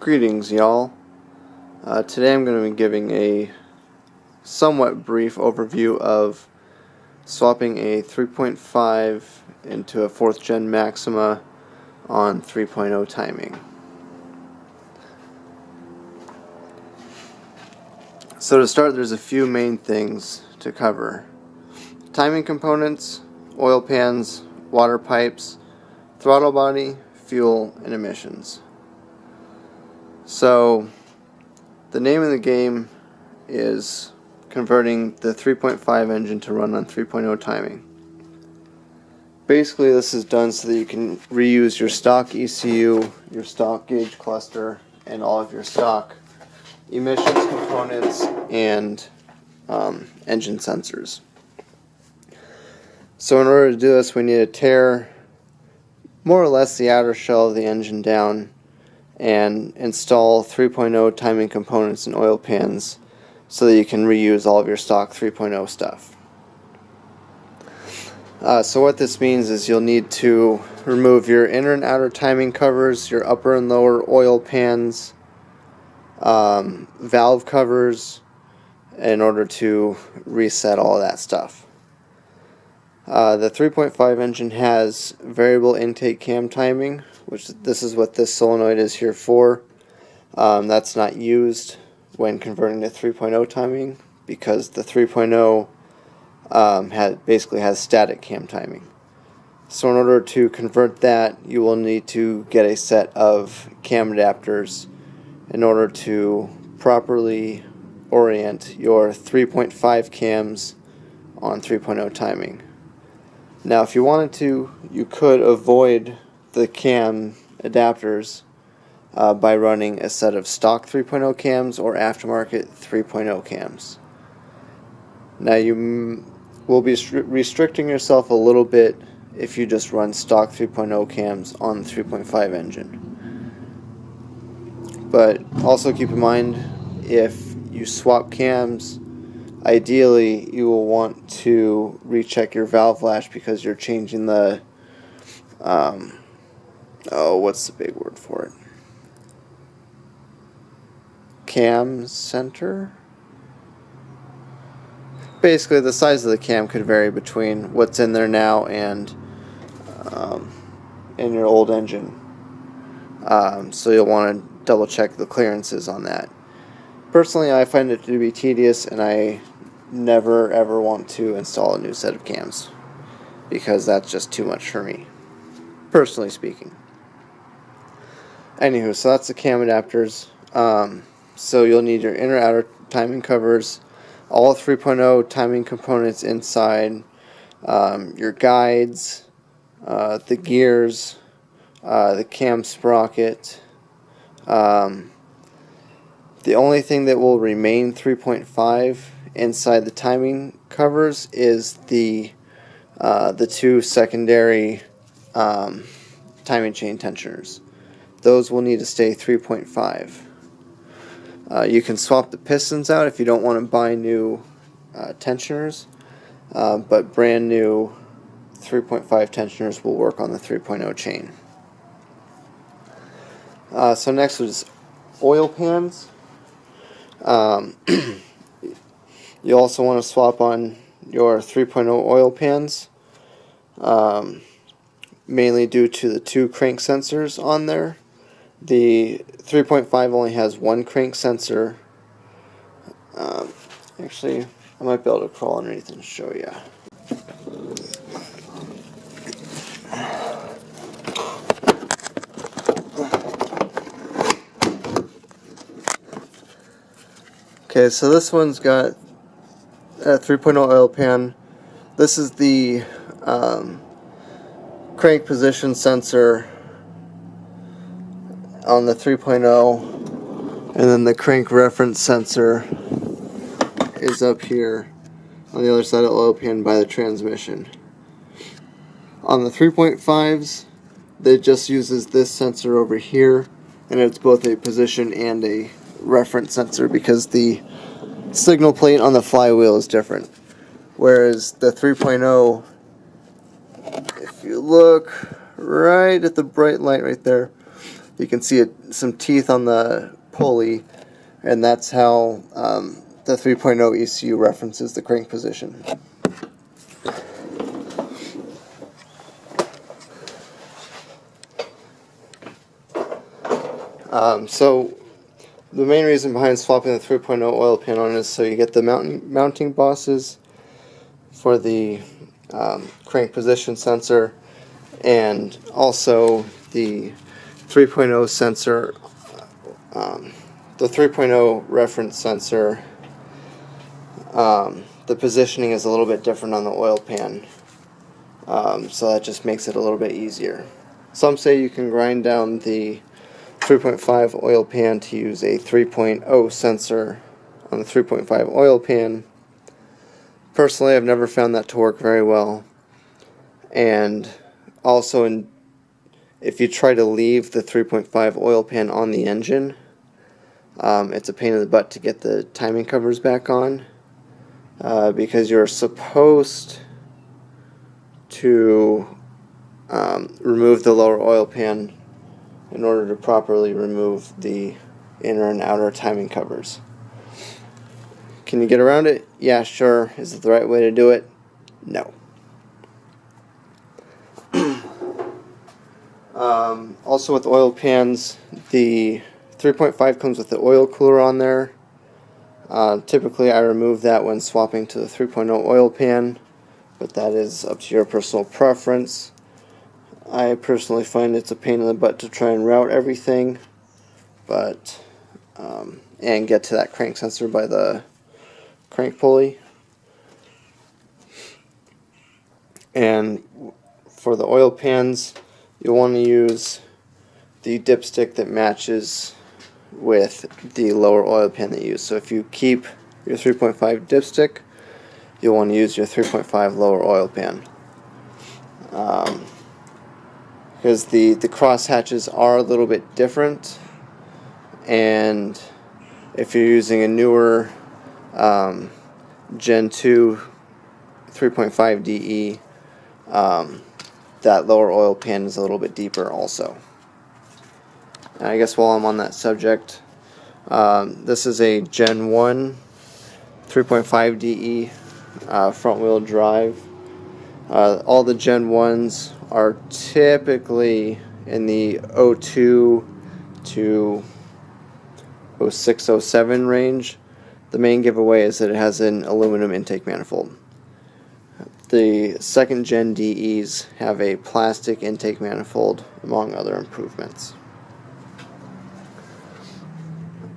Greetings, y'all. Today I'm going to be giving a somewhat brief overview of swapping a 3.5 into a 4th Gen Maxima on 3.0 timing. So to start, there's a few main things to cover. Timing components, oil pans, water pipes, throttle body, fuel, and emissions. So, the name of the game is converting the 3.5 engine to run on 3.0 timing. Basically, this is done so that you can reuse your stock ECU, your stock gauge cluster, and all of your stock emissions components and engine sensors. So in order to do this, we need to tear more or less the outer shell of the engine down and install 3.0 timing components and oil pans so that you can reuse all of your stock 3.0 stuff. So what this means is you'll need to remove your inner and outer timing covers, your upper and lower oil pans, valve covers, in order to reset all of that stuff. The 3.5 engine has variable intake cam timing, which this is what this solenoid is here for. That's not used when converting to 3.0 timing because the 3.0 basically has static cam timing. So in order to convert that, you will need to get a set of cam adapters in order to properly orient your 3.5 cams on 3.0 timing. Now, if you wanted to, you could avoid the cam adapters by running a set of stock 3.0 cams or aftermarket 3.0 cams. Now, you will be restricting yourself a little bit if you just run stock 3.0 cams on the 3.5 engine. But also keep in mind, if you swap cams, ideally, you will want to recheck your valve lash because you're changing the, what's the big word for it? Cam center? Basically, the size of the cam could vary between what's in there now and in your old engine. So you'll want to double check the clearances on that. Personally, I find it to be tedious, and I never ever want to install a new set of cams because that's just too much for me, personally speaking. Anywho, so that's the cam adapters. So you'll need your inner outer timing covers, all 3.0 timing components inside, your guides, the gears, the cam sprocket. The only thing that will remain 3.5 inside the timing covers is the two secondary timing chain tensioners. Those will need to stay 3.5. You can swap the pistons out if you don't want to buy new tensioners, but brand new 3.5 tensioners will work on the 3.0 chain. So next is oil pans. You also want to swap on your 3.0 oil pans, mainly due to the two crank sensors on there. The 3.5 only has one crank sensor. Actually, I might be able to crawl underneath and show you. Okay, so this one's got a 3.0 oil pan. This is the crank position sensor on the 3.0, and then the crank reference sensor is up here on the other side of the oil pan by the transmission. On the 3.5s, it just uses this sensor over here, and it's both a position and a reference sensor because the signal plate on the flywheel is different. Whereas the 3.0, if you look right at the bright light right there, You can see some teeth on the pulley, and that's how the 3.0 ECU references the crank position. So the main reason behind swapping the 3.0 oil pan on is so you get the mounting bosses for the crank position sensor, and also the 3.0 sensor, the 3.0 reference sensor. The positioning is a little bit different on the oil pan, so that just makes it a little bit easier. Some say you can grind down the 3.5 oil pan to use a 3.0 sensor on the 3.5 oil pan. Personally, I've never found that to work very well. And also, if you try to leave the 3.5 oil pan on the engine, it's a pain in the butt to get the timing covers back on, because you're supposed to remove the lower oil pan in order to properly remove the inner and outer timing covers. Can you get around it? Yeah, sure. Is it the right way to do it? No. Also with oil pans, the 3.5 comes with the oil cooler on there. Typically I remove that when swapping to the 3.0 oil pan, but that is up to your personal preference. I personally find it's a pain in the butt to try and route everything, but and get to that crank sensor by the crank pulley. And for the oil pans, you'll want to use the dipstick that matches with the lower oil pan that you use. So if you keep your 3.5 dipstick, you'll want to use your 3.5 lower oil pan. Because the cross hatches are a little bit different, and if you're using a newer Gen 2 3.5DE, that lower oil pan is a little bit deeper also. And I guess while I'm on that subject, this is a Gen 1 3.5DE front wheel drive. All the Gen 1s are typically in the 02 to 06, 07 range. The main giveaway is that it has an aluminum intake manifold. The second gen DEs have a plastic intake manifold, among other improvements.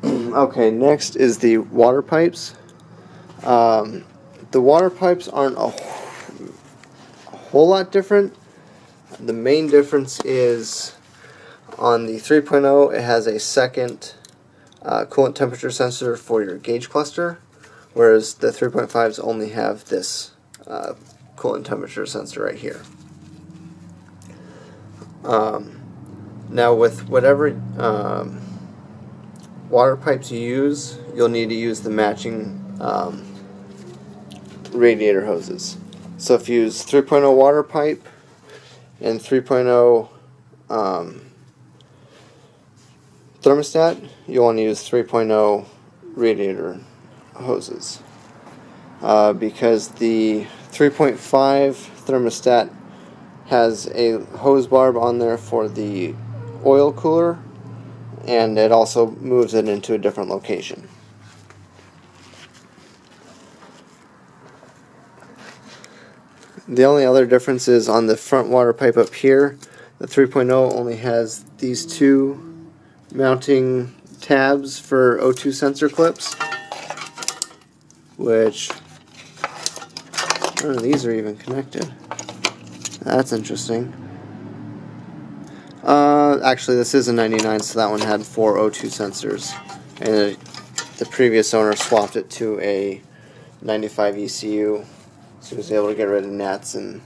Okay, next is the water pipes. The water pipes aren't a whole lot different. The main difference is on the 3.0 it has a second coolant temperature sensor for your gauge cluster, whereas the 3.5s only have this coolant temperature sensor right here. Now with whatever water pipes you use, you'll need to use the matching radiator hoses. So if you use 3.0 water pipe and 3.0 thermostat, you'll want to use 3.0 radiator hoses, because the 3.5 thermostat has a hose barb on there for the oil cooler, and it also moves it into a different location. The only other difference is on the front water pipe up here. The 3.0 only has these two mounting tabs for O2 sensor clips, which none of these are even connected. That's interesting. Actually, this is a 99, so that one had 4 O2 sensors, and the previous owner swapped it to a 95 ECU, so he was able to get rid of gnats and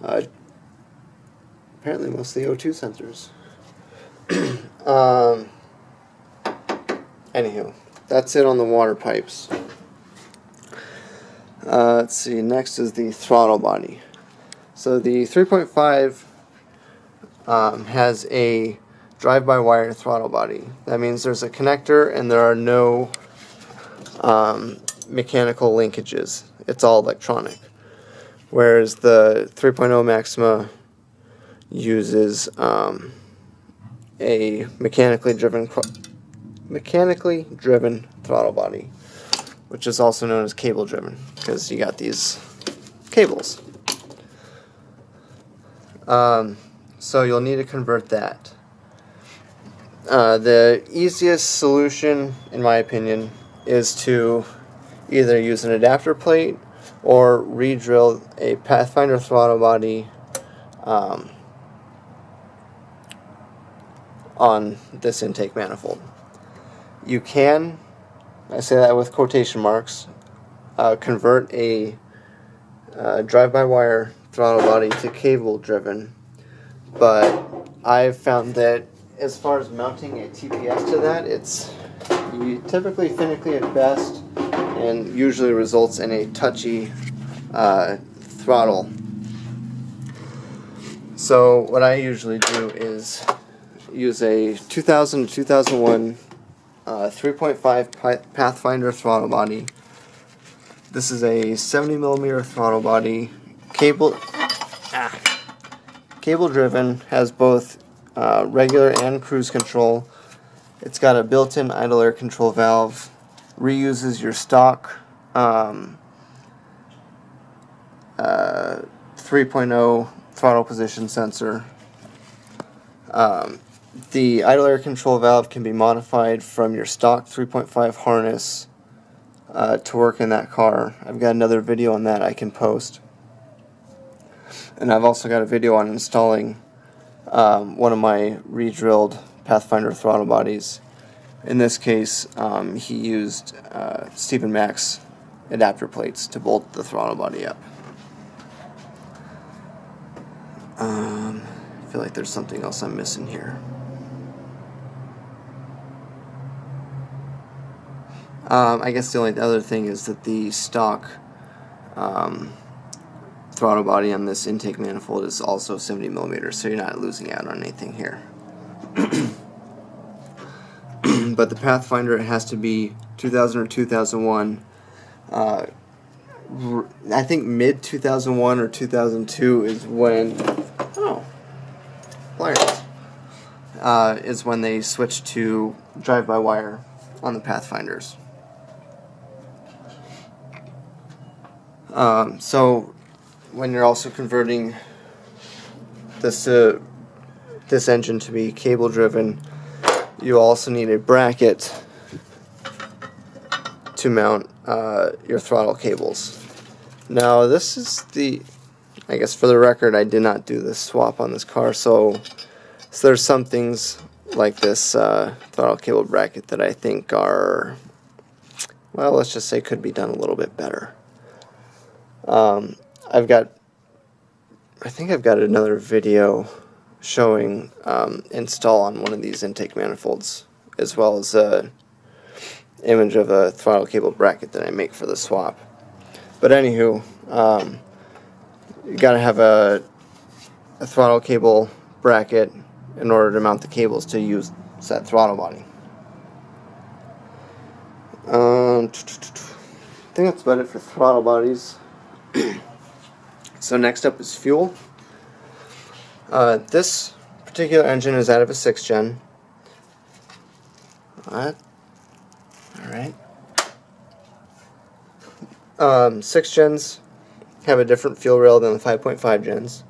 apparently most of the O2 sensors. Anywho, that's it on the water pipes. Let's see, next is the throttle body. So the 3.5 has a drive-by-wire throttle body. That means there's a connector and there are no mechanical linkages. It's all electronic. Whereas the 3.0 Maxima uses a mechanically driven throttle body, which is also known as cable driven, because you got these cables. So you'll need to convert that. The easiest solution, in my opinion, is to either use an adapter plate or re-drill a Pathfinder throttle body on this intake manifold. You can, I say that with quotation marks, convert a drive-by-wire throttle body to cable driven, but I've found that as far as mounting a TPS to that, it's typically finicky at best and usually results in a touchy throttle. So what I usually do is use a 2000 to 2001 3.5 Pathfinder throttle body. This is a 70mm throttle body, cable driven, has both regular and cruise control. It's got a built-in idle air control valve, reuses your stock 3.0 throttle position sensor. The idle air control valve can be modified from your stock 3.5 harness to work in that car. I've got another video on that I can post. And I've also got a video on installing one of my re-drilled Pathfinder throttle bodies. In this case, he used Stephen Max adapter plates to bolt the throttle body up. I feel like there's something else I'm missing here. I guess the only other thing is that the stock throttle body on this intake manifold is also 70mm, so you're not losing out on anything here. But the Pathfinder, it has to be 2000 or 2001. I think mid 2001 or 2002 is when is when they switched to drive-by-wire on the Pathfinders. So when you're also converting this engine to be cable driven, you also need a bracket to mount your throttle cables. Now this is I guess for the record, I did not do this swap on this car, so there's some things like this throttle cable bracket that I think are, well, let's just say could be done a little bit better. I think I've got another video showing install on one of these intake manifolds, as well as a image of a throttle cable bracket that I make for the swap. But anywho, you gotta have a throttle cable bracket in order to mount the cables to use that throttle body. I think that's about it for throttle bodies. So next up is fuel. This particular engine is out of a 6th gen. Alright. 6th gens have a different fuel rail than the 5.5 gens.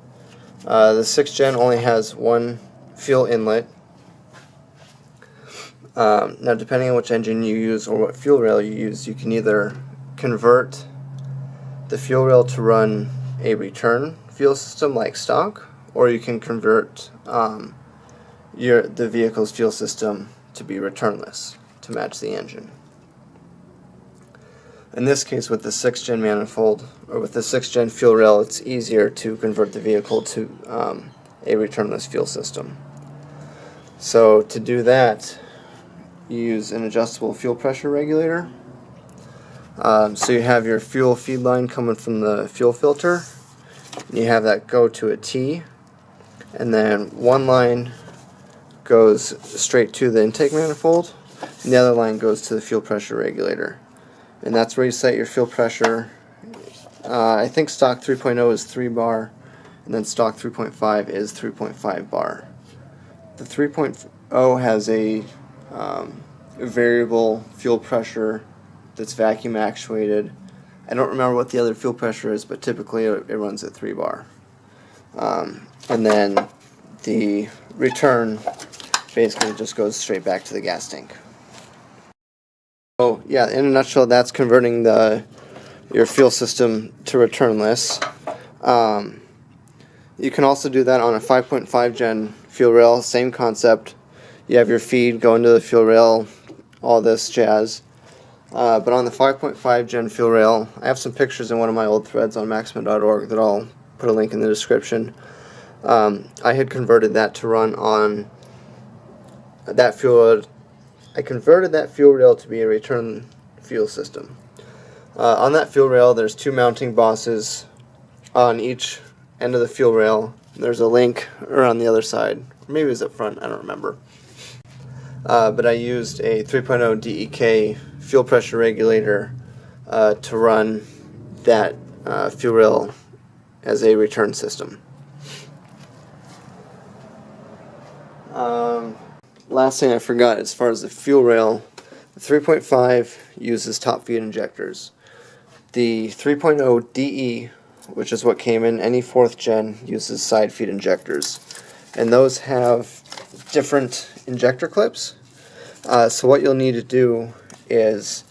The 6th gen only has one fuel inlet. Now depending on which engine you use or what fuel rail you use, you can either convert the fuel rail to run a return fuel system like stock, or you can convert the vehicle's fuel system to be returnless to match the engine. In this case, with the 6th gen manifold, or with the 6th gen fuel rail, it's easier to convert the vehicle to a returnless fuel system. So to do that, you use an adjustable fuel pressure regulator. So you have your fuel feed line coming from the fuel filter. You have that go to a T, and then one line goes straight to the intake manifold, and the other line goes to the fuel pressure regulator. And that's where you set your fuel pressure. I think stock 3.0 is 3 bar, and then stock 3.5 is 3.5 bar. The 3.0 has a variable fuel pressure that's vacuum actuated. I don't remember what the other fuel pressure is, but typically it runs at 3 bar. And then the return basically just goes straight back to the gas tank. So yeah, in a nutshell, that's converting your fuel system to returnless. You can also do that on a 5.5 gen fuel rail, same concept. You have your feed go into the fuel rail, all this jazz. But on the 5.5 gen fuel rail, I have some pictures in one of my old threads on Maxima.org that I'll put a link in the description. I had converted that to run on that fuel. I converted that fuel rail to be a return fuel system. On that fuel rail, there's 2 mounting bosses on each end of the fuel rail. There's a link around the other side. Maybe it was up front, I don't remember. But I used a 3.0 DEK fuel pressure regulator to run that fuel rail as a return system. Last thing I forgot, as far as the fuel rail, the 3.5 uses top feed injectors. The 3.0 DE, which is what came in any 4th gen, uses side feed injectors. And those have different injector clips. So what you'll need to do is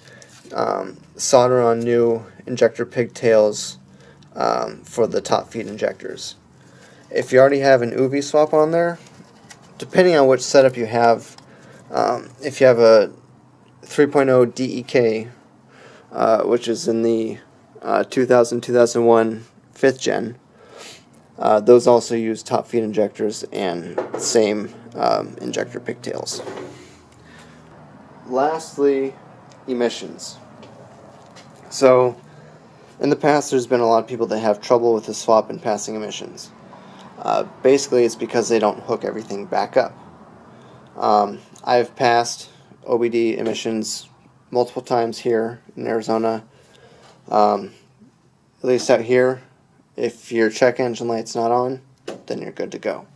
solder on new injector pigtails for the top feed injectors. If you already have an UV swap on there, depending on which setup you have, if you have a 3.0 DEK, which is in the 2000-2001 5th gen, those also use top feed injectors and same injector pigtails. Lastly, emissions. So, in the past there's been a lot of people that have trouble with the swap and passing emissions. Basically it's because they don't hook everything back up. I've passed OBD emissions multiple times here in Arizona. At least out here, if your check engine light's not on, then you're good to go.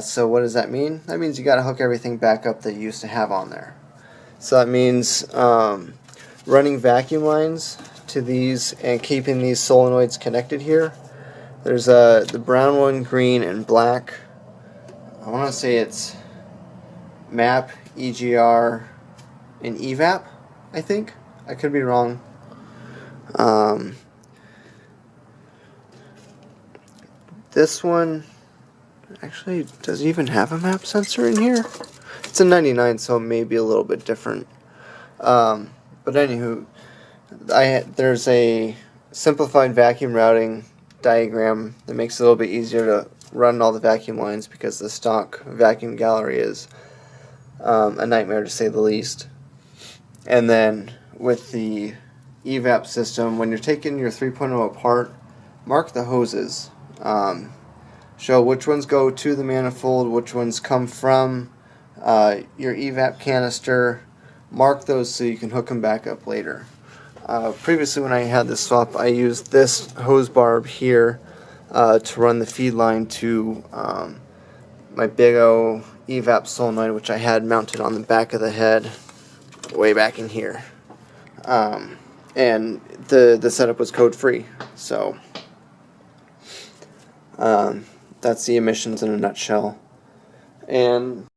So what does that mean? That means you got to hook everything back up that you used to have on there. So that means running vacuum lines to these and keeping these solenoids connected here. There's the brown one, green, and black. I want to say it's MAP, EGR, and EVAP, I think. I could be wrong. This one actually does it even have a MAP sensor in here? It's a 99, so it may be a little bit different. But anywho, there's a simplified vacuum routing diagram that makes it a little bit easier to run all the vacuum lines, because the stock vacuum gallery is a nightmare to say the least. And then with the EVAP system, when you're taking your 3.0 apart, mark the hoses. Show which ones go to the manifold, which ones come from your EVAP canister. Mark those so you can hook them back up later. Previously, when I had this swap, I used this hose barb here to run the feed line to my big O EVAP solenoid, which I had mounted on the back of the head way back in here. And the setup was code free, so that's the emissions in a nutshell. And